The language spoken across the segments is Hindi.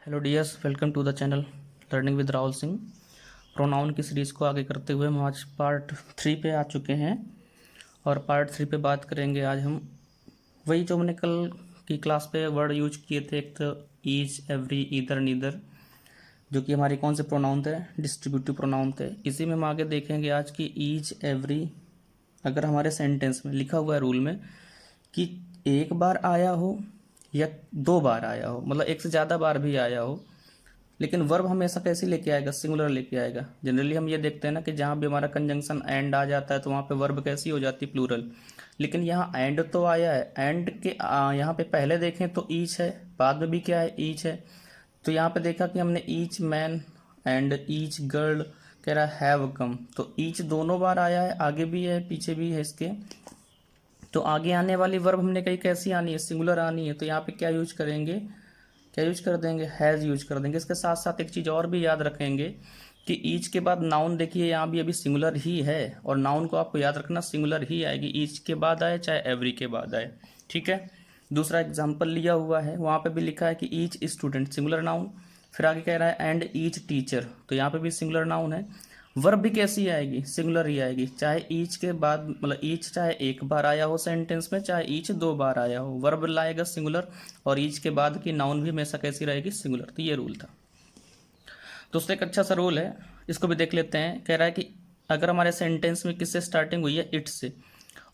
Hello dears, welcome to the channel learning with Rahul Singh. Pronoun की सीरीज़ को आगे करते हुए हम आज पार्ट 3 पे आ चुके हैं और पार्ट 3 पे बात करेंगे आज हम वही जो हमने कल की क्लास पे वर्ड यूज किए थे। एक तो ईच, एवरी, ईदर, नीदर, जो कि हमारे कौन से प्रोनाउन थे? डिस्ट्रीब्यूटिव प्रोनाउन थे। इसी में हम आगे देखेंगे आज की ईच, एवरी अगर हमारे सेंटेंस में लिखा हुआ है रूल में कि एक बार आया हो या 2 बार आया हो, मतलब एक से ज़्यादा बार भी आया हो, लेकिन वर्ब हमेशा कैसे लेके आएगा? सिंगुलर लेके आएगा। जनरली हम ये देखते हैं ना कि जहाँ भी हमारा कंजंक्शन एंड आ जाता है तो वहाँ पे वर्ब कैसी हो जाती है? प्लूरल। लेकिन यहाँ एंड तो आया है, एंड के यहाँ पे पहले देखें तो ईच है, बाद में भी क्या है? ईच है। तो यहाँ पे देखा कि हमने each man and each girl कह रहा है हैव कम, तो ईच दोनों बार आया है, आगे भी है पीछे भी है इसके। तो आगे आने वाली वर्ब हमने कही कैसी आनी है? सिंगुलर आनी है। तो यहाँ पे क्या यूज करेंगे? क्या यूज कर देंगे? हैज़ यूज कर देंगे। इसके साथ साथ एक चीज़ और भी याद रखेंगे कि ईच के बाद नाउन देखिए यहाँ भी अभी सिंगुलर ही है, और नाउन को आपको याद रखना सिंगुलर ही आएगी, ईच के बाद आए चाहे एवरी के बाद आए। ठीक है। दूसरा एग्जाम्पल लिया हुआ है, वहाँ पे भी लिखा है कि ईच स्टूडेंट, सिंगुलर नाउन। फिर आगे कह रहा है एंड ईच टीचर, तो यहाँ पे भी सिंगुलर नाउन है। वर्ब भी कैसी आएगी? सिंगुलर ही आएगी, चाहे ईच के बाद, मतलब ईच चाहे एक बार आया हो सेंटेंस में, चाहे ईच 2 बार आया हो, वर्ब लाएगा सिंगुलर, और ईच के बाद की नाउन भी हमेशा कैसी रहेगी? सिंगुलर। तो ये रूल था। दोस्तों एक अच्छा सा रूल है, इसको भी देख लेते हैं। कह रहा है कि अगर हमारे सेंटेंस में किससे स्टार्टिंग हुई है? इट से,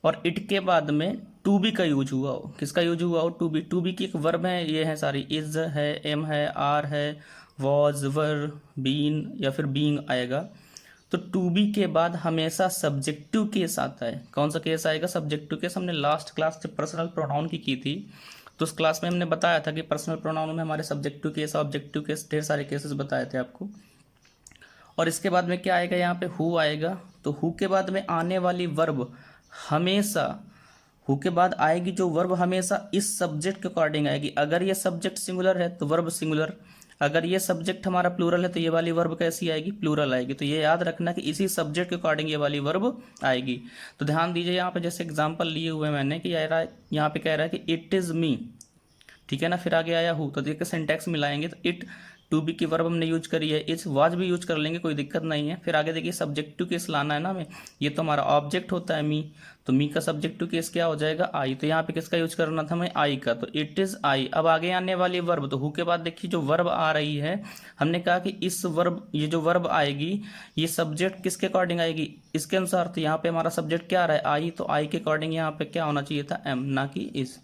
और इट के बाद में टू बी का यूज हुआ हो। किसका यूज हुआ हो? To be. टू बी की एक वर्ब है, ये है सारी, इज है, एम है, आर है, वॉज, वर, बीन या फिर बीइंग आएगा। तो टू बी के बाद हमेशा सब्जेक्टिव केस आता है। कौन सा केस आएगा? Subjective case. हमने लास्ट क्लास जब पर्सनल प्रोनाउन की थी तो उस क्लास में हमने बताया था कि पर्सनल प्रोनाउन में हमारे सब्जेक्टिव केस, ऑब्जेक्टिव केस, ढेर सारे केसेस बताए थे आपको। और इसके बाद में क्या आएगा? यहाँ पे हु आएगा। तो हु के बाद में आने वाली वर्ब हमेशा, हु के बाद आएगी जो वर्ब हमेशा इस सब्जेक्ट के अकॉर्डिंग आएगी। अगर ये सब्जेक्ट सिंगुलर है तो वर्ब सिंगुलर, अगर ये सब्जेक्ट हमारा प्लूरल है तो ये वाली वर्ब कैसी आएगी? प्लूरल आएगी। तो ये याद रखना कि इसी सब्जेक्ट के अकॉर्डिंग ये वाली वर्ब आएगी। तो ध्यान दीजिए, यहाँ पे जैसे एग्जांपल लिए हुए मैंने कि यहाँ पे कह रहा है कि इट इज़ मी, ठीक है ना। फिर आगे आया हु, तो देखिए सिंटैक्स मिलाएंगे तो इट, टू बी की वर्ब हमने यूज करी है, इज, वाज भी यूज कर लेंगे, कोई दिक्कत नहीं है। फिर आगे देखिए सब्जेक्टिव केस लाना है ना हमें, ये तो हमारा ऑब्जेक्ट होता है मी, तो मी का सब्जेक्टिव केस क्या हो जाएगा? आई। तो यहाँ पे किसका यूज करना था हमें? आई का, तो इट इज आई। अब आगे आने वाली वर्ब, तो हु के बाद देखिए जो वर्ब आ रही है, हमने कहा कि इस वर्ब, ये जो वर्ब आएगी ये सब्जेक्ट किसके अकॉर्डिंग आएगी? इसके अनुसार। तो यहाँ पे हमारा सब्जेक्ट क्या आ रहा है? आई, तो आई के अकॉर्डिंग यहाँ पे क्या होना चाहिए था? एम, ना कि इज।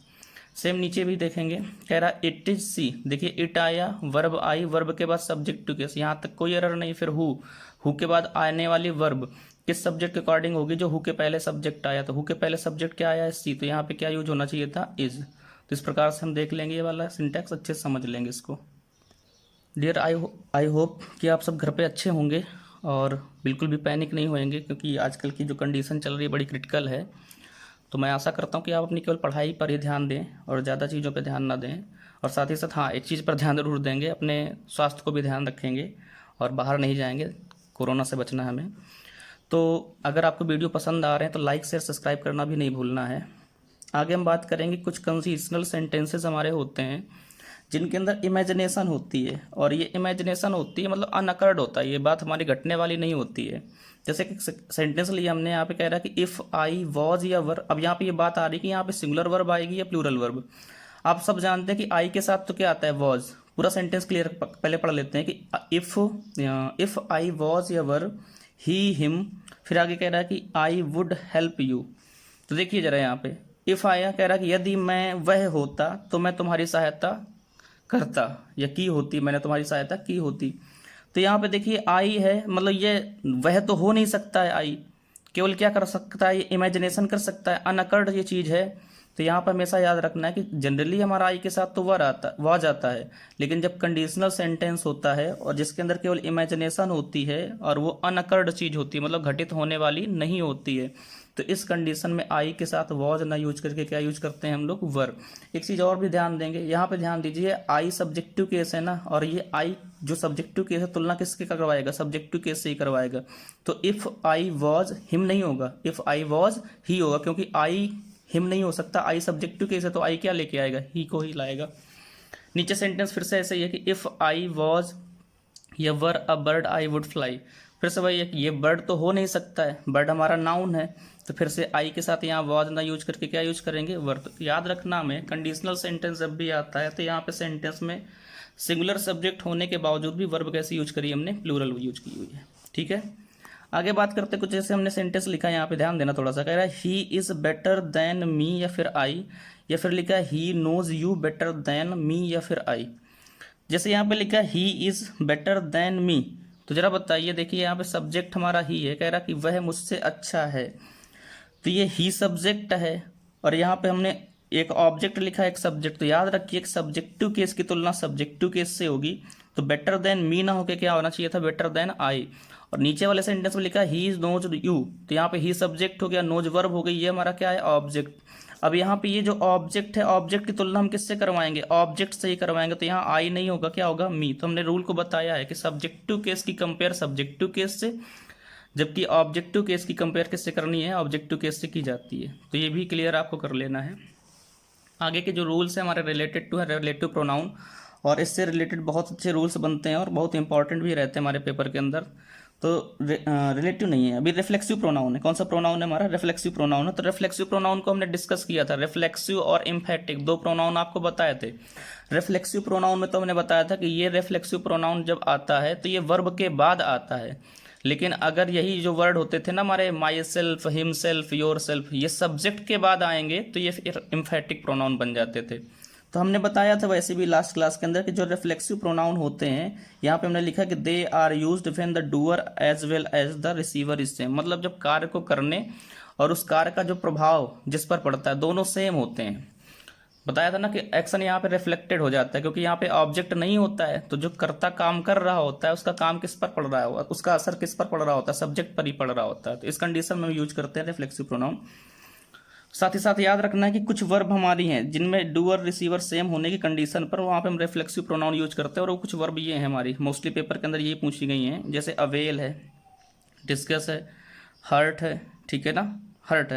सेम नीचे भी देखेंगे, कह रहा इट इज सी। देखिए इट आया, वर्ब आई, वर्ब के बाद सब्जेक्ट टू केस, यहाँ तक कोई एरर नहीं। फिर हु के बाद आने वाली वर्ब किस सब्जेक्ट के अकॉर्डिंग होगी? जो हु के पहले सब्जेक्ट आया, तो हु के पहले सब्जेक्ट क्या आया है? सी, तो यहाँ पे क्या यूज होना चाहिए था? इज। तो इस प्रकार से हम देख लेंगे, ये वाला सिंटैक्स अच्छे से समझ लेंगे इसको। डियर, आई होप कि आप सब घर पे अच्छे होंगे और बिल्कुल भी पैनिक नहीं होंगे, क्योंकि आजकल की जो कंडीशन चल रही है बड़ी क्रिटिकल है। तो मैं आशा करता हूँ कि आप अपनी केवल पढ़ाई पर ही ध्यान दें और ज़्यादा चीज़ों पर ध्यान ना दें, और साथ ही साथ हाँ, एक चीज़ पर ध्यान जरूर देंगे, अपने स्वास्थ्य को भी ध्यान रखेंगे और बाहर नहीं जाएंगे, कोरोना से बचना है हमें। तो अगर आपको वीडियो पसंद आ रहे हैं तो लाइक शेयर सब्सक्राइब करना भी नहीं भूलना है। आगे हम बात करेंगे, कुछ कंडीशनल सेंटेंसेस हमारे होते हैं जिनके अंदर इमेजिनेशन होती है, और ये इमेजिनेशन होती है मतलब अनअकर्ड होता है, ये बात हमारी घटने वाली नहीं होती है। जैसे कि सेंटेंस लिया हमने, यहाँ पे कह रहा है कि इफ़ आई वॉज या वर। अब यहाँ पे ये बात आ रही है कि यहाँ पे सिंगुलर वर्ब आएगी या प्लूरल वर्ब। आप सब जानते हैं कि आई के साथ तो क्या आता है? वॉज। पूरा सेंटेंस क्लियर पहले पढ़ लेते हैं कि इफ़ आई वॉज या वर, ही हिम। फिर आगे कह रहा है कि आई वुड हेल्प यू। तो देखिए जरा यहाँ पे इफ़ आया, कह रहा है कि यदि मैं वह होता तो मैं तुम्हारी सहायता करता, या की होती, मैंने तुम्हारी सहायता की होती। तो यहाँ पे देखिए आई है, मतलब ये वह तो हो नहीं सकता है। आई केवल क्या कर सकता है? ये इमेजिनेशन कर सकता है, अनअकर्ड ये चीज़ है। तो यहाँ पर हमेशा याद रखना है कि जनरली हमारा आई के साथ तो वह आता है, लेकिन जब कंडीशनल सेंटेंस होता है और जिसके अंदर केवल इमेजिनेशन होती है और वो अनअकर्ड चीज़ होती है, मतलब घटित होने वाली नहीं होती है, तो इस कंडीशन में आई के साथ वॉज ना यूज करके क्या यूज करते हैं हम लोग? वर। एक चीज़ और भी ध्यान देंगे, यहाँ पे ध्यान दीजिए, आई सब्जेक्टिव केस है ना, और ये आई जो सब्जेक्टिव केस है तुलना किसके करवाएगा? सब्जेक्टिव केस से ही करवाएगा। तो इफ़ आई वॉज हिम नहीं होगा, इफ़ आई वॉज ही होगा, क्योंकि आई हिम नहीं हो सकता, आई सब्जेक्टिव केस है तो आई क्या लेके आएगा? ही को ही लाएगा। नीचे सेंटेंस फिर से ऐसे ही है कि इफ़ आई वॉज या were a bird I would fly. फिर से वही है कि ये बर्ड तो हो नहीं सकता है, बर्ड हमारा नाउन है, तो फिर से आई के साथ यहाँ वॉज ना यूज करके क्या यूज करेंगे, वर। तो याद रखना हमें कंडीशनल सेंटेंस जब भी आता है तो यहाँ पे सेंटेंस में सिंगुलर सब्जेक्ट होने के बावजूद भी वर्ब कैसे यूज करी, हमने प्लूरल यूज की हुई है। ठीक है, आगे बात करते कुछ जैसे हमने सेंटेंस लिखा है, यहाँ पे ध्यान देना थोड़ा सा। कह रहा है he is better than me या फिर आई, या फिर लिखा है he knows you better than me या फिर आई। जैसे यहाँ पे लिखा है he is better than me, तो जरा बताइए, देखिए यहाँ पे सब्जेक्ट हमारा ही है, कह रहा कि वह मुझसे अच्छा है, तो ये ही सब्जेक्ट है, और यहाँ पे हमने एक ऑब्जेक्ट लिखा है एक सब्जेक्ट। तो याद रखिए एक सब्जेक्टिव केस की तुलना सब्जेक्टिव केस से होगी, तो बेटर देन मी ना होके क्या होना चाहिए था, बेटर देन आई। और नीचे वाले सेंटेंस में लिखा है ही इज नोज यू, तो यहाँ पे ही सब्जेक्ट हो गया, नोज वर्ब हो गई, ये हमारा क्या है, ऑब्जेक्ट। अब यहाँ पे ये जो ऑब्जेक्ट है, ऑब्जेक्ट की तुलना हम किससे करवाएंगे, ऑब्जेक्ट से ही करवाएंगे, तो यहाँ आई नहीं होगा, क्या होगा, मी। तो हमने रूल को बताया है कि सब्जेक्टिव केस की कंपेयर सब्जेक्टिव केस से, जबकि ऑब्जेक्टिव केस की कंपेयर किससे करनी है, ऑब्जेक्टिव केस से की जाती है। तो ये भी क्लियर आपको कर लेना है। आगे के जो रूल्स हैं हमारे रिलेटेड टू है रिलेटिव प्रोनाउन, और इससे रिलेटेड बहुत अच्छे रूल्स बनते हैं और बहुत इंपॉर्टेंट भी रहते हैं हमारे पेपर के अंदर। तो रिलेटिव नहीं है, अभी रिफ्लेक्सिव प्रोनाउन है। कौन सा प्रोनाउन है हमारा, रिफ्लेक्सिव प्रोनाउन है। तो रिफ्लेक्सिव प्रोनाउन को हमने डिस्कस किया था, रिफ्लेक्सिव और एम्फेटिक दो प्रोनाउन आपको बताए थे। रिफ्लेक्सिव प्रोनाउन में तो हमने बताया था कि ये रिफ्लेक्सिव प्रोनाउन जब आता है तो ये वर्ब के बाद आता है, लेकिन अगर यही जो वर्ड होते थे ना हमारे my self, him self, your self, ये सब्जेक्ट के बाद आएंगे तो ये फिर एम्फेटिक प्रोनाउन बन जाते थे। तो हमने बताया था वैसे भी लास्ट क्लास के अंदर कि जो रिफ्लेक्सिव प्रोनाउन होते हैं, यहाँ पे हमने लिखा कि they are used when the doer as well as the receiver is same, मतलब जब कार्य को करने और उस कार्य का जो प्रभाव जिस पर पड़ता है दोनों सेम होते हैं। बताया था ना कि एक्शन यहाँ पे रिफ्लेक्टेड हो जाता है, क्योंकि यहाँ पे ऑब्जेक्ट नहीं होता है, तो जो कर्ता काम कर रहा होता है उसका काम किस पर पड़ रहा है, उसका असर किस पर पड़ रहा होता है, सब्जेक्ट पर ही पड़ रहा होता है। तो इस कंडीशन में यूज करते हैं रिफ्लेक्सिव प्रोनाउन। साथ ही साथ याद रखना है कि कुछ वर्ब हमारी हैं जिनमें डूअर रिसीवर सेम होने की कंडीशन पर वहाँ पे हम रिफ्लेक्सिव प्रोनाउन यूज करते हैं, और वो कुछ वर्ब ये हैं हमारी, मोस्टली पेपर के अंदर ये पूछी गई हैं, जैसे अवेल है, डिस्कस है, हर्ट है, ठीक है ना, hurt,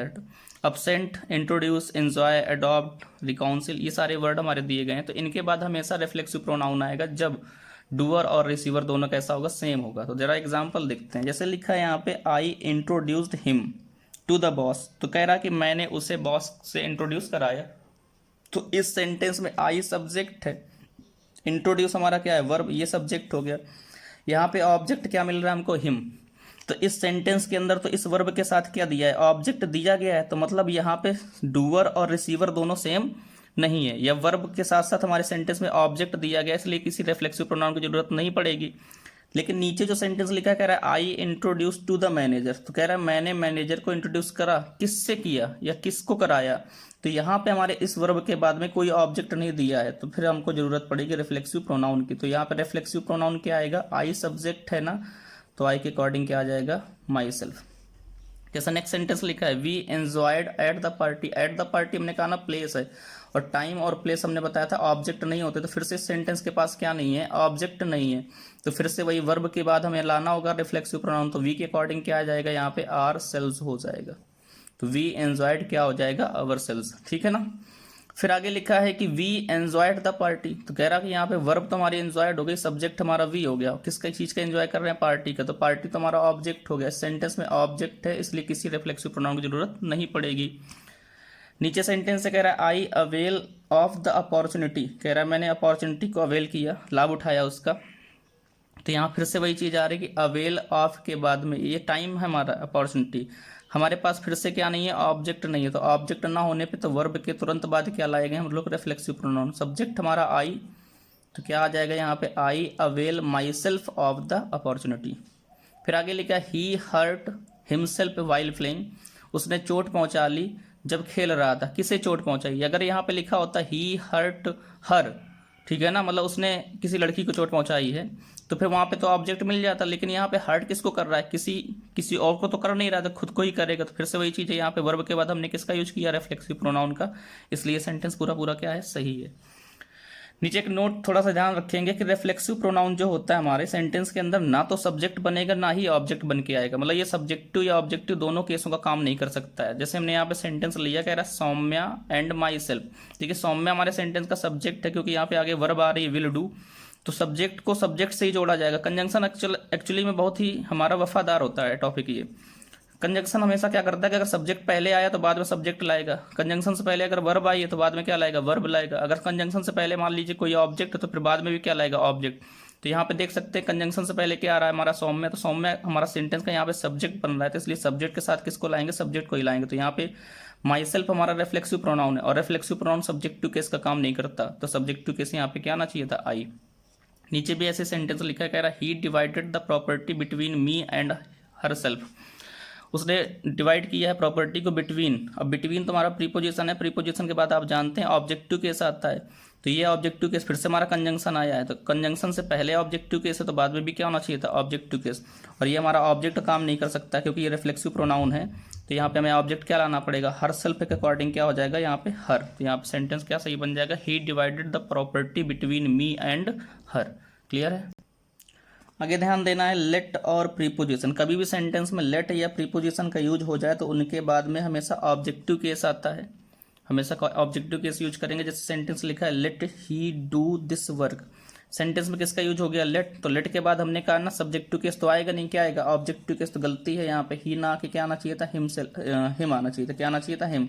absent, introduce, enjoy, adopt, reconcile, ये सारे वर्ड हमारे दिए गए हैं। तो इनके बाद हमेशा रिफ्लेक्सिव प्रोनाउन आएगा जब डूअर और रिसीवर दोनों कैसा होगा, सेम होगा। तो जरा एग्जांपल देखते हैं, जैसे लिखा है यहाँ पे I introduced him to the boss, तो कह रहा कि मैंने उसे बॉस से इंट्रोड्यूस कराया। तो इस सेंटेंस में आई सब्जेक्ट है, इंट्रोड्यूस हमारा क्या है, वर्ब, ये सब्जेक्ट हो गया। यहाँ पे ऑब्जेक्ट क्या मिल रहा है हमको, हिम। तो इस सेंटेंस के अंदर तो इस वर्ब के साथ क्या दिया है, ऑब्जेक्ट दिया गया है, तो मतलब यहाँ पे डूअर और रिसीवर दोनों सेम नहीं है, या वर्ब के साथ साथ हमारे सेंटेंस में ऑब्जेक्ट दिया गया, इसलिए किसी रिफ्लेक्सिव प्रोनाउन की जरूरत नहीं पड़ेगी। लेकिन नीचे जो सेंटेंस लिखा है, कह रहा है I introduce to the manager, तो कह रहा है मैंने मैनेजर को इंट्रोड्यूस करा, किससे किया या किसको कराया। तो यहाँ पे हमारे इस वर्ब के बाद में कोई ऑब्जेक्ट नहीं दिया है, तो फिर हमको जरूरत पड़ेगी रिफ्लेक्सिव प्रोनाउन की। तो यहाँ पे रिफ्लेक्सिव प्रोनाउन क्या आएगा, आई सब्जेक्ट है ना, तो आई के अकॉर्डिंग क्या आ जाएगा, माई सेल्फ। जैसा नेक्स्ट सेंटेंस लिखा है we enjoyed at the party, at the party हमने कहा ना प्लेस है, और टाइम और प्लेस हमने बताया था ऑब्जेक्ट नहीं होते, तो फिर से सेंटेंस के पास क्या नहीं है, ऑब्जेक्ट नहीं है, तो फिर से वही वर्ब के बाद हमें लाना होगा रिफ्लेक्सिव प्रोनाउन। तो वी के अकॉर्डिंग क्या आ जाएगा, यहाँ पे आर सेल्स हो जाएगा, तो वी एंजॉयड क्या हो जाएगा, आवर सेल्स, ठीक है ना। फिर आगे लिखा है कि वी एंजॉयड द पार्टी, तो कह रहा कि यहाँ पे वर्ब तो हमारी एंजॉयड हो गई, सब्जेक्ट हमारा वी हो गया, किसका चीज का एंजॉय कर रहे हैं, पार्टी का, तो पार्टी तो हमारा ऑब्जेक्ट हो गया, सेंटेंस में ऑब्जेक्ट है इसलिए किसी रिफ्लेक्सिव प्रोनाउन की जरूरत नहीं पड़ेगी। नीचे सेंटेंस से कह रहा है आई अवेल ऑफ द अपॉर्चुनिटी, कह रहा है मैंने अपॉर्चुनिटी को अवेल किया, लाभ उठाया उसका। तो यहाँ फिर से वही चीज आ रही है कि अवेल ऑफ के बाद में ये टाइम है हमारा, अपॉर्चुनिटी हमारे पास फिर से क्या नहीं है, ऑब्जेक्ट नहीं है, तो ऑब्जेक्ट ना होने पे तो वर्ब के तुरंत बाद क्या लाएंगे हम लोग, रिफ्लेक्सिव प्रोनाउन। सब्जेक्ट हमारा आई, तो क्या आ जाएगा यहाँ पे, I avail myself of the opportunity. फिर आगे लिखा he hurt himself while playing, उसने चोट पहुंचा ली जब खेल रहा था, किसे चोट पहुंचाई, अगर यहाँ पे लिखा होता ही हर्ट हर, ठीक है ना, मतलब उसने किसी लड़की को चोट पहुंचाई है, तो फिर वहां पे तो ऑब्जेक्ट मिल जाता, लेकिन यहाँ पे हर्ट किसको कर रहा है, किसी और को तो कर नहीं रहा था, खुद को ही करेगा। तो फिर से वही चीज है, यहाँ पे वर्ब के बाद हमने किसका यूज किया, रिफ्लेक्सिव प्रोनाउन का, इसलिए सेंटेंस पूरा पूरा क्या है, सही है। नीचे एक नोट थोड़ा सा ध्यान रखेंगे कि रिफ्लेक्सिव प्रोनाउन जो होता है हमारे सेंटेंस के अंदर ना तो सब्जेक्ट बनेगा ना ही ऑब्जेक्ट बन के आएगा, मतलब ये सब्जेक्टिव या ऑब्जेक्टिव दोनों केसों का काम नहीं कर सकता है। जैसे हमने यहाँ पे सेंटेंस लिया, कह रहा है सौम्या एंड माई सेल्फ। ठीक है, सौम्या हमारे सेंटेंस का सब्जेक्ट है क्योंकि यहाँ पे आगे वर्ब आ रही है विल डू, तो सब्जेक्ट को सब्जेक्ट से ही जोड़ा जाएगा। कंजंक्शन एक्चुअली में बहुत ही हमारा वफादार होता है टॉपिक ये। कंजंक्शन हमेशा क्या करता है कि अगर सब्जेक्ट पहले आया तो बाद में सब्जेक्ट लाएगा, कंजंक्शन से पहले अगर वर्ब आई है तो बाद में क्या लाएगा, वर्ब लाएगा। अगर कंजंक्शन से पहले मान लीजिए कोई ऑब्जेक्ट है तो फिर बाद में भी क्या लाएगा, ऑब्जेक्ट। तो यहाँ पे देख सकते हैं कंजंक्शन से पहले क्या आ रहा है हमारा सौम्य, तो सौम्य हमारा सेंटेंस का यहाँ पे सब्जेक्ट बन रहा है, तो इसलिए सब्जेक्ट के साथ किसको लाएंगे, सब्जेक्ट को ही लाएंगे। तो यहाँ पे माई सेल्फ हमारा रिफ्लेक्सिव प्रोनाउन है, और रिफ्लेक्सिव प्रोनाउन सब्जेक्टिव केस का काम नहीं करता, तो सब्जेक्टिव केस यहाँ पे क्या आना चाहिए था, आई। नीचे भी ऐसे सेंटेंस लिखा है, कह रहा है he divided the property between me and herself. उसने डिवाइड किया है प्रॉपर्टी को बिटवीन। अब बिटवीन तो हमारा प्रीपोजिशन है, प्रीपोजिशन के बाद आप जानते हैं ऑब्जेक्टिव केस आता है, तो ये ऑब्जेक्टिव केस फिर से हमारा कंजंक्शन आया है, तो कंजंक्शन से पहले ऑब्जेक्टिव केस है तो बाद में भी क्या होना चाहिए था, ऑब्जेक्टिव केस। और ये हमारा ऑब्जेक्ट काम नहीं कर सकता क्योंकि ये रिफ्लेक्सिव प्रोनाउन है, तो यहाँ पे हमें ऑब्जेक्ट क्या लाना पड़ेगा, हर सेल्फ के अकॉर्डिंग क्या हो जाएगा यहाँ पे हर। तो यहाँ पे सेंटेंस क्या सही बन जाएगा, he divided the property between me and her. Clear है। आगे ध्यान देना है लेट और प्रीपोजिशन। कभी भी सेंटेंस में लेट या प्रीपोजिशन का यूज हो जाए तो उनके बाद में हमेशा ऑब्जेक्टिव केस आता है, हमेशा ऑब्जेक्टिव केस यूज करेंगे। जैसे सेंटेंस लिखा है let he do this work, sentence में किसका यूज हो गया, लेट। तो लेट के बाद हमने कहा ना सब्जेक्टिव केस तो आएगा नहीं, क्या आएगा, ऑब्जेक्टिव केस। तो गलती है यहाँ पे, ही ना कि क्या आना चाहिए था, हिम से हिम आना चाहिए था, क्या आना चाहिए था, him.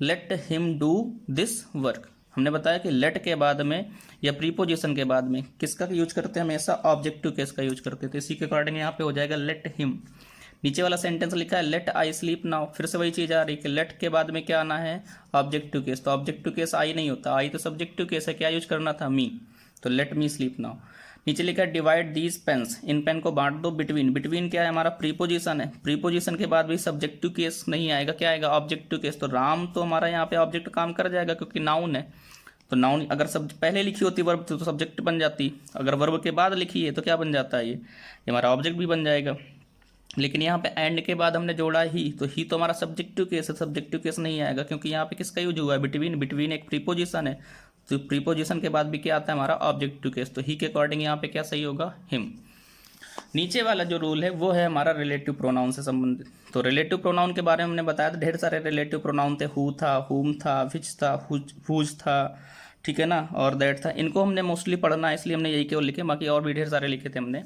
Let him do this work. हमने बताया कि लेट के बाद में या प्रीपोजिशन के बाद में किसका यूज करते हैं, हमेशा ऑब्जेक्टिव केस का यूज करते हैं, तो इसी के अकॉर्डिंग यहाँ पे हो जाएगा लेट हिम। नीचे वाला सेंटेंस लिखा है लेट आई स्लीप नाउ, फिर से वही चीज आ रही है कि लेट के बाद में क्या आना है, ऑब्जेक्टिव केस। तो ऑब्जेक्टिव केस आई नहीं होता, आई तो सब्जेक्टिव केस है, क्या यूज करना था, मी। तो लेट मी स्लीप नाउ। नीचे लिखा है डिवाइड दीज पेन्स, इन पेन को बांट दो बिटवीन। बिटवीन क्या है हमारा, प्रीपोजिशन है, प्रीपोजिशन के बाद भी सब्जेक्टिव केस नहीं आएगा, क्या आएगा, ऑब्जेक्टिव केस। तो राम तो हमारा यहाँ पे ऑब्जेक्ट काम कर जाएगा क्योंकि नाउन है, तो नाउन अगर सब पहले लिखी होती वर्ब तो सब्जेक्ट बन जाती, अगर वर्ब के बाद लिखी है तो क्या बन जाता है, ये हमारा ऑब्जेक्ट भी बन जाएगा। लेकिन यहाँ पे एंड के बाद हमने जोड़ा ही, तो ही तो हमारा सब्जेक्टिव केस है, सब्जेक्टिव केस नहीं आएगा क्योंकि यहाँ पे किसका यूज हुआ है, बिटवीन। बिटवीन एक प्रीपोजिशन है, तो प्रीपोजिशन के बाद भी क्या आता है हमारा ऑब्जेक्टिव केस, तो ही के अकॉर्डिंग यहाँ पे क्या सही होगा, हिम। नीचे वाला जो रूल है वो है हमारा रिलेटिव प्रोनाउन से संबंधित। तो रिलेटिव प्रोनाउन के बारे में हमने बताया था, ढेर सारे रिलेटिव प्रोनाउन थे, हु था, हुम था, विच था, हुज था, ठीक है ना, और दैट था। इनको हमने मोस्टली पढ़ना है इसलिए हमने यही केवल लिखे, बाकी और भी ढेर सारे लिखे थे हमने।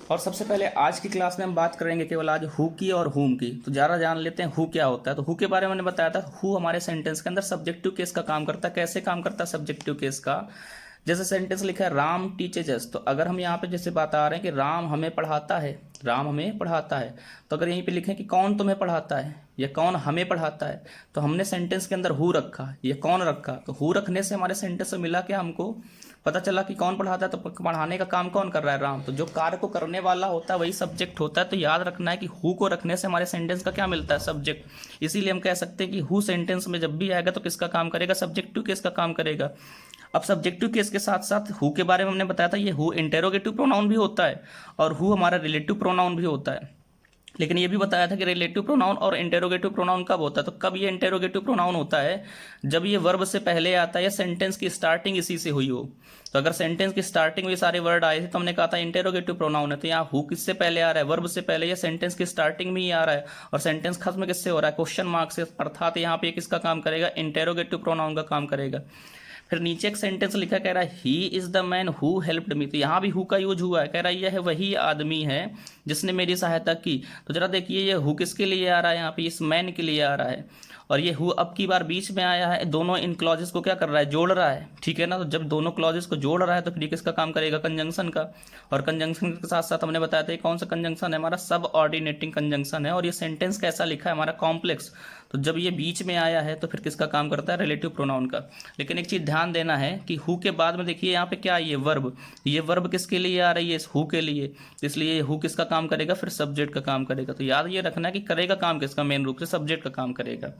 और सबसे पहले आज की क्लास में हम बात करेंगे केवल आज हु की और हुम की। तो ज़्यादा जान लेते हैं हु क्या होता है। तो हु के बारे में मैंने बताया था, हु हमारे सेंटेंस के अंदर सब्जेक्टिव केस का काम करता है। कैसे काम करता है सब्जेक्टिव केस का, जैसे सेंटेंस लिखा है राम टीचेज अस, तो अगर हम यहाँ पे जैसे बता रहे हैं कि राम हमें पढ़ाता है, राम हमें पढ़ाता है, तो अगर यहीं पे लिखें कि कौन तुम्हें पढ़ाता है या कौन हमें पढ़ाता है, तो हमने सेंटेंस के अंदर हु रखा या कौन रखा। तो हु रखने से हमारे सेंटेंस में मिला क्या, हमको पता चला कि कौन पढ़ाता है, तो पढ़ाने का काम कौन कर रहा है, राम। तो जो कार्य को करने वाला होता है वही सब्जेक्ट होता है। तो याद रखना है कि हु को रखने से हमारे सेंटेंस का क्या मिलता है, सब्जेक्ट। इसीलिए हम कह सकते हैं कि हु सेंटेंस में जब भी आएगा तो किसका काम करेगा, सब्जेक्टिव केस का काम करेगा। अब सब्जेक्टिव केस के साथ साथ हु के बारे में हमने बताया था, ये हु इंटेरोगेटिव प्रोनाउन भी होता है और हु हमारा रिलेटिव प्रोनाउन भी होता है। लेकिन ये भी बताया था कि रिलेटिव प्रोनाउन और इंटेरोगेटिव प्रोनाउन कब होता है। तो कब ये इंटेरोगेटिव प्रोनाउन होता है, जब ये वर्ब से पहले आता है या सेंटेंस की स्टार्टिंग इसी से हुई हो। तो अगर सेंटेंस की स्टार्टिंग में सारे वर्ड आए थे तो हमने कहा था इंटेरोगेटिव प्रोनाउन है। तो यहाँ हु किससे पहले आ रहा है, वर्ब से पहले, या सेंटेंस की स्टार्टिंग में ही आ रहा है, और सेंटेंस खत्म किससे हो रहा है, क्वेश्चन मार्क से, अर्थात यहाँ पे किसका काम करेगा, इंटेरोगेटिव प्रोनाउन का काम करेगा। फिर नीचे एक सेंटेंस लिखा, कह रहा है he is the man who helped me. तो यहाँ भी हु का यूज हुआ है, कह रहा है यह वही आदमी है जिसने मेरी सहायता की। तो जरा देखिए ये हु किसके लिए आ रहा है, यहाँ पे इस मैन के लिए आ रहा है, और ये हु अब की बार बीच में आया है, दोनों इन क्लॉजेस को क्या कर रहा है, जोड़ रहा है, ठीक है ना। तो जब दोनों क्लॉजेस को जोड़ रहा है तो फिर किसका काम करेगा, कंजंक्शन का। और कंजंक्शन के साथ साथ हमने बताया था कौन सा कंजंक्शन है, हमारा सब ऑर्डिनेटिंग कंजंक्शन है। और ये सेंटेंस कैसा लिखा है, हमारा कॉम्प्लेक्स। तो जब ये बीच में आया है तो फिर किसका काम करता है, रिलेटिव प्रोनाउन का। लेकिन एक चीज ध्यान देना है कि हु के बाद में देखिए यहाँ पे क्या है, ये वर्ब। ये वर्ब किसके लिए आ रही है, हु के लिए, इसलिए हु किसका काम करेगा, फिर सब्जेक्ट का काम करेगा। तो याद ये रखना है कि करेगा काम किसका, मेन रूप से सब्जेक्ट का काम करेगा।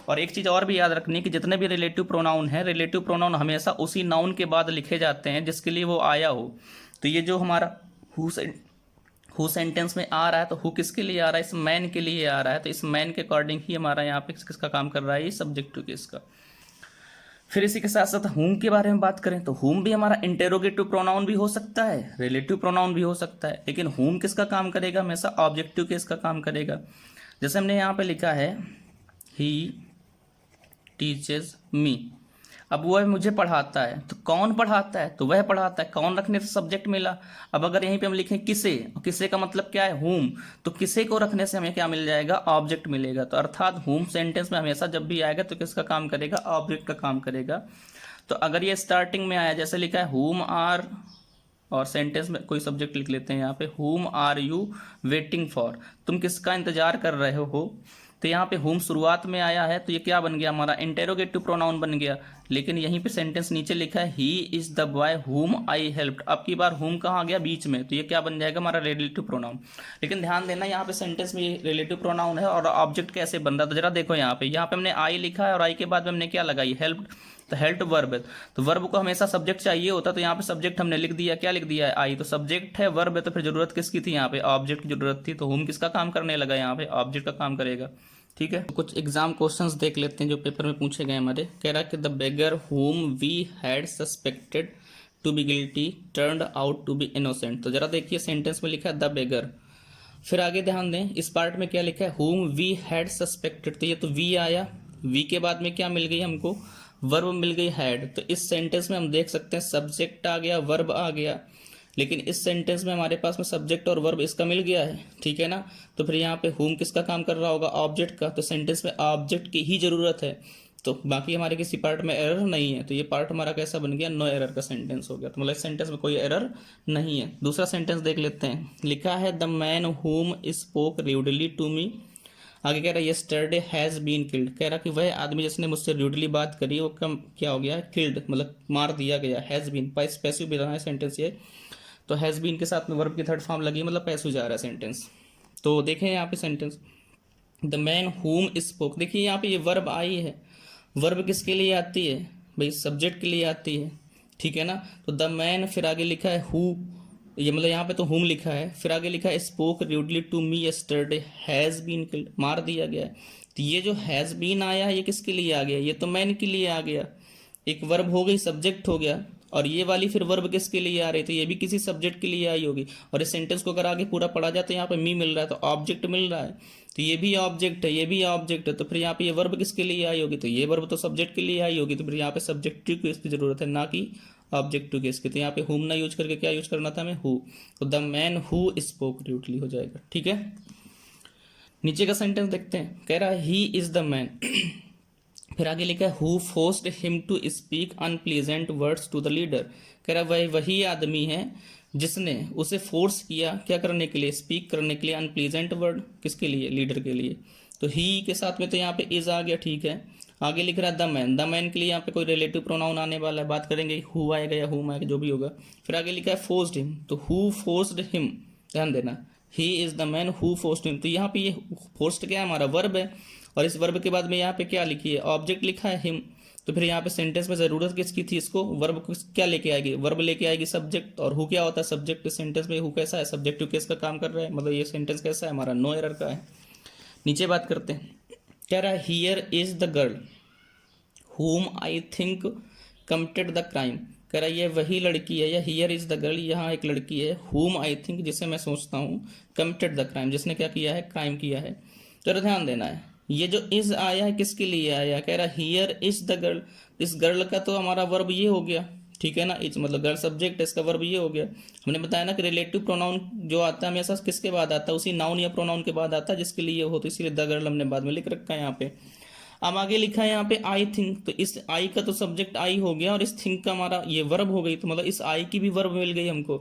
और एक चीज और भी याद रखनी है कि जितने भी रिलेटिव प्रोनाउन है, रिलेटिव प्रोनाउन हमेशा उसी नाउन के बाद लिखे जाते हैं जिसके लिए वो आया हो। तो ये जो हमारा हु सेंटेंस में आ रहा है, तो हु किसके लिए आ रहा है, इस मैन के लिए आ रहा है। तो इस मैन के अकॉर्डिंग ही हमारा यहाँ पे किसका काम कर रहा है, ये सब्जेक्टिव केस का। फिर इसी के साथ साथ हुम के बारे में बात करें तो हुम भी हमारा इंटेरोगेटिव प्रोनाउन भी हो सकता है, रिलेटिव प्रोनाउन भी हो सकता है, लेकिन हुम किसका काम करेगा, हमेशा ऑब्जेक्टिव केस का काम करेगा। जैसे हमने यहाँ पे लिखा है ही टीचेस मी, अब वह मुझे पढ़ाता है, तो कौन पढ़ाता है, तो वह पढ़ाता है, कौन रखने से सब्जेक्ट मिला। अब अगर यहीं पे हम लिखें किसे, किसे का मतलब क्या है, हुम, तो किसे को रखने से हमें क्या मिल जाएगा, ऑब्जेक्ट मिलेगा। तो अर्थात हुम सेंटेंस में हमेशा जब भी आएगा तो किसका काम करेगा, ऑब्जेक्ट का काम करेगा। तो अगर ये स्टार्टिंग में आया, जैसे लिखा है हुम आर, और सेंटेंस में कोई सब्जेक्ट लिख लेते हैं यहाँ पे, हुम आर यू वेटिंग फॉर, तुम किसका इंतजार कर रहे हो। तो यहाँ पे हुम शुरुआत में आया है तो ये क्या बन गया, हमारा इंटेरोगेटिव प्रोनाउन बन गया। लेकिन यहीं पे सेंटेंस नीचे लिखा है ही इज द बॉय हुम आई हेल्प्ड, अब की बार हुम कहाँ आ गया, बीच में, तो ये क्या बन जाएगा, हमारा रिलेटिव प्रोनाउन। लेकिन ध्यान देना यहाँ पे सेंटेंस में ये रिलेटिव प्रोनाउन है और ऑब्जेक्ट कैसे बन रहा, तो जरा देखो यहाँ पे हमने आई लिखा है और आई के बाद में हमने क्या लगाई, हेल्प्ड, तो हेल्प वर्ब है, तो वर्ब को हमेशा सब्जेक्ट चाहिए होता, तो यहाँ पे सब्जेक्ट हमने लिख दिया, क्या लिख दिया है, आई, तो सब्जेक्ट है, वर्ब है, तो फिर जरूरत किसकी थी, यहाँ पे ऑब्जेक्ट की जरूरत थी, तो हुम किसका काम करने लगा, यहाँ पे ऑब्जेक्ट का काम करेगा। ठीक है, कुछ एग्जाम क्वेश्चंस देख लेते हैं जो पेपर में पूछे गए हमारे। कह रहा है कि the beggar whom we had suspected to be guilty turned out to be innocent, तो जरा देखिए सेंटेंस में लिखा है द बेगर, फिर आगे ध्यान दें इस पार्ट में क्या लिखा है, हुम वी हैड सस्पेक्टेड, तो ये तो वी आया, वी के बाद में क्या मिल गई हमको, वर्ब मिल गई हैड। तो इस सेंटेंस में हम देख सकते हैं सब्जेक्ट आ गया, वर्ब आ गया, लेकिन इस सेंटेंस में हमारे पास में सब्जेक्ट और वर्ब इसका मिल गया है, ठीक है ना। तो फिर यहाँ पे हुम किसका काम कर रहा होगा, ऑब्जेक्ट का, तो सेंटेंस में ऑब्जेक्ट की ही जरूरत है, तो बाकी हमारे किसी पार्ट में एरर नहीं है, तो ये पार्ट हमारा कैसा बन गया, नो एरर का सेंटेंस हो गया, तो मतलब इस सेंटेंस में कोई एरर नहीं है। दूसरा सेंटेंस देख लेते हैं, लिखा है द मैन हुम स्पोक र्यूडली टू मी, आगे कह रहा है यस्टरडे हैज़ बीन किल्ड, कह रहा कि वह आदमी जिसने मुझसे र्यूडली बात करी वो कम क्या हो गया, किल्ड, मतलब मार दिया गया, हैज़ बीन पैसिव भी रहा है सेंटेंस ये, तो हैज़ बीन के साथ में वर्ब की थर्ड फॉर्म लगी, मतलब पैसिव जा रहा है सेंटेंस। तो देखें यहाँ पे सेंटेंस, द मैन हुम स्पोक, देखिए यहाँ पे ये वर्ब आई है, वर्ब किसके लिए आती है भाई, सब्जेक्ट के लिए आती है, ठीक है ना। तो द मैन, फिर आगे लिखा है हु, ये मतलब यहाँ पे तो हुम लिखा है, फिर आगे लिखा है spoke rudely to me yesterday has been killed, मार दिया गया है। तो ये जो हैज़ बीन आया है ये किसके लिए आ गया, ये तो मैन के लिए आ गया, एक वर्ब हो गई, सब्जेक्ट हो गया, और ये वाली फिर वर्ब किसके लिए आ रही, तो ये भी किसी सब्जेक्ट के लिए आई होगी। और इस सेंटेंस को अगर आगे पूरा पढ़ा जाए तो यहाँ पे मी मिल रहा है, तो ऑब्जेक्ट मिल रहा है, तो ये भी ऑब्जेक्ट है, ये भी ऑब्जेक्ट है, तो फिर यहाँ पे ये वर्ब किसके लिए आई होगी, तो ये वर्ब तो सब्जेक्ट के लिए आई होगी, तो फिर यहाँ पे सब्जेक्टिव केस की जरूरत है, ना कि ऑब्जेक्टिव केस की। तो यहाँ पे हुम ना यूज करके क्या यूज करना था हमें, हु, तो the man who spoke rudely हो जाएगा, ठीक है। नीचे का सेंटेंस देखते हैं, कह रहा है ही इज द मैन, फिर आगे लिखा है who forced him to speak unpleasant words to the leader, कह रहा है वही आदमी है जिसने उसे फोर्स किया क्या करने के लिए, स्पीक करने के लिए अनप्लीजेंट वर्ड, किसके लिए, लीडर के लिए। तो ही के साथ में तो यहाँ पे इज आ गया, ठीक है। आगे लिख रहा है द मैन, द मैन के लिए यहाँ पे कोई रिलेटिव प्रोनाउन आने वाला है, बात करेंगे हु आएगा या हुम आएगा, जो भी होगा। फिर आगे लिखा है फोर्स्ड हिम, तो हु फोर्स्ड हिम, ध्यान देना, he is the man who forced him, तो यहाँ पे ये फोर्स्ड क्या है, हमारा वर्ब है, और इस वर्ब के बाद में यहाँ पे क्या लिखी है, ऑब्जेक्ट लिखा है हिम। तो फिर यहाँ पे सेंटेंस में जरूरत किसकी थी, इसको वर्ब को क्या लेके आएगी, वर्ब लेके आएगी सब्जेक्ट, और हु क्या होता है सब्जेक्ट। सेंटेंस में हु कैसा है, सब्जेक्टिव केस का काम कर रहा है, मतलब ये सेंटेंस कैसा है हमारा, नो एरर का है। नीचे बात करते हैं, कह रहा है हियर इज द गर्ल हुम I think committed the crime, कह रहा है ये वही लड़की है, या हियर इज द गर्ल, यहाँ एक लड़की है, हुम आई थिंक, जिसे मैं सोचता हूँ, कमिटेड द क्राइम, जिसने क्या किया है, क्राइम किया है। जरा ध्यान देना है, ये जो इज आया है किसके लिए आया, कह रहा है हियर इज द गर्ल, इस गर्ल का तो हमारा वर्ब ये हो गया, ठीक है ना, इज मतलब गर्ल सब्जेक्ट है, इसका वर्ब ये हो गया। हमने बताया ना कि रिलेटिव प्रोनाउन जो आता है हमेशा किसके बाद आता है, उसी नाउन या प्रोनाउन के बाद आता है जिसके लिए हो, तो इसीलिए द गर्ल हमने बाद में लिख रखा है यहाँ पे। अब आगे लिखा है यहाँ पे आई थिंक, तो इस आई का तो सब्जेक्ट आई हो गया और इस थिंक का हमारा ये वर्ब हो गई, तो मतलब इस आई की भी वर्ब मिल गई हमको।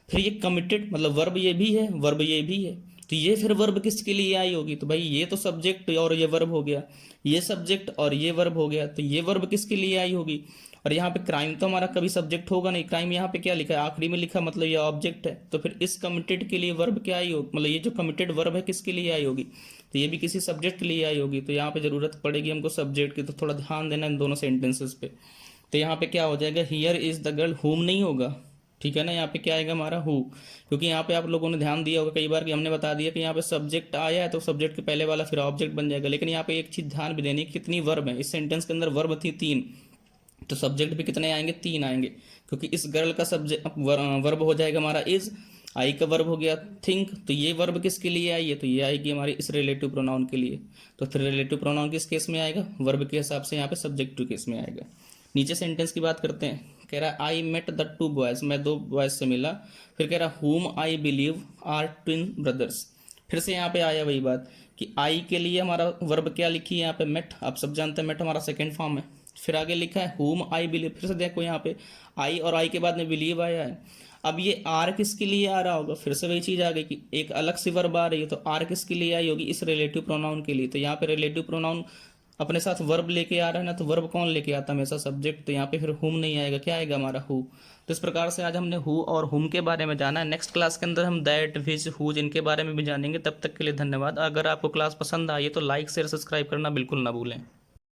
फिर ये कमिटेड, मतलब वर्ब ये भी है, वर्ब ये भी है, तो ये फिर वर्ब किसके लिए आई होगी, तो भाई ये तो सब्जेक्ट और ये वर्ब हो गया, ये सब्जेक्ट और ये वर्ब हो गया, तो ये वर्ब किसके लिए आई होगी। और यहाँ पे क्राइम तो हमारा कभी सब्जेक्ट होगा नहीं, क्राइम यहाँ पे क्या लिखा है, आखिरी में लिखा, मतलब ये ऑब्जेक्ट है, तो फिर इस कमिटेड के लिए वर्ब क्या आई होगी, मतलब ये जो कमिटेड वर्ब है किसके लिए आई होगी, तो ये भी किसी सब्जेक्ट के लिए आई होगी। तो यहाँ पे जरूरत पड़ेगी हमको सब्जेक्ट की, तो थोड़ा ध्यान देना इन दोनों सेंटेंसेस पे। तो यहाँ पे क्या हो जाएगा, हियर इज द गर्ल, हुम नहीं होगा, ठीक है ना, यहाँ पे क्या आएगा हमारा हु, क्योंकि यहाँ पे आप लोगों ने ध्यान दिया होगा कई बार कि हमने बता दिया कि यहाँ पे सब्जेक्ट आया है तो सब्जेक्ट के पहले वाला फिर ऑब्जेक्ट बन जाएगा। लेकिन यहाँ पे एक चीज ध्यान भी देनी, कितनी वर्ब है इस सेंटेंस के अंदर, वर्ब थी 3, तो सब्जेक्ट भी कितने आएंगे, 3 आएंगे, क्योंकि इस गर्ल का सब्जेक्ट वर्ब हो जाएगा हमारा इज, आई का वर्ब हो गया थिंक, तो ये वर्ब किसके लिए आई है, तो ये आएगी हमारी इस रिलेटिव प्रोनाउन के लिए। तो फिर रिलेटिव प्रोनाउन किस केस में आएगा, वर्ब के हिसाब से यहाँ पे सब्जेक्टिव केस में आएगा। नीचे सेंटेंस की बात करते हैं, कह रहा है आई मेट द 2 बॉयज, मैं 2 बॉयज से मिला। फिर कह रहा whom I believe are twin brothers. फिर से यहाँ पे आया वही बात कि आई के लिए हमारा वर्ब क्या लिखी है यहाँ पे, मेट, आप सब जानते हैं मेट हमारा सेकेंड फॉर्म है। फिर आगे लिखा है हुम आई बिलीव, फिर से देखो यहाँ पे आई और आई के बाद में बिलीव आया है। अब ये आर किसके लिए आ रहा होगा, फिर से वही चीज़ आ गई कि एक अलग सी वर्ब आ रही है, तो आर किसके लिए आई होगी, इस रिलेटिव प्रोनाउन के लिए। तो यहाँ पे रिलेटिव प्रोनाउन अपने साथ वर्ब लेके आ रहा है ना, तो वर्ब कौन लेके आता है हमेशा, सब्जेक्ट। तो यहाँ पे फिर हुम नहीं आएगा, क्या आएगा हमारा हु। तो इस प्रकार से आज हमने हु और हुम के बारे में जाना है। नेक्स्ट क्लास के अंदर हम दैट, विच, हुज इनके बारे में भी जानेंगे। तब तक के लिए धन्यवाद। अगर आपको क्लास पसंद आई है तो लाइक शेयर सब्सक्राइब करना बिल्कुल ना भूलें।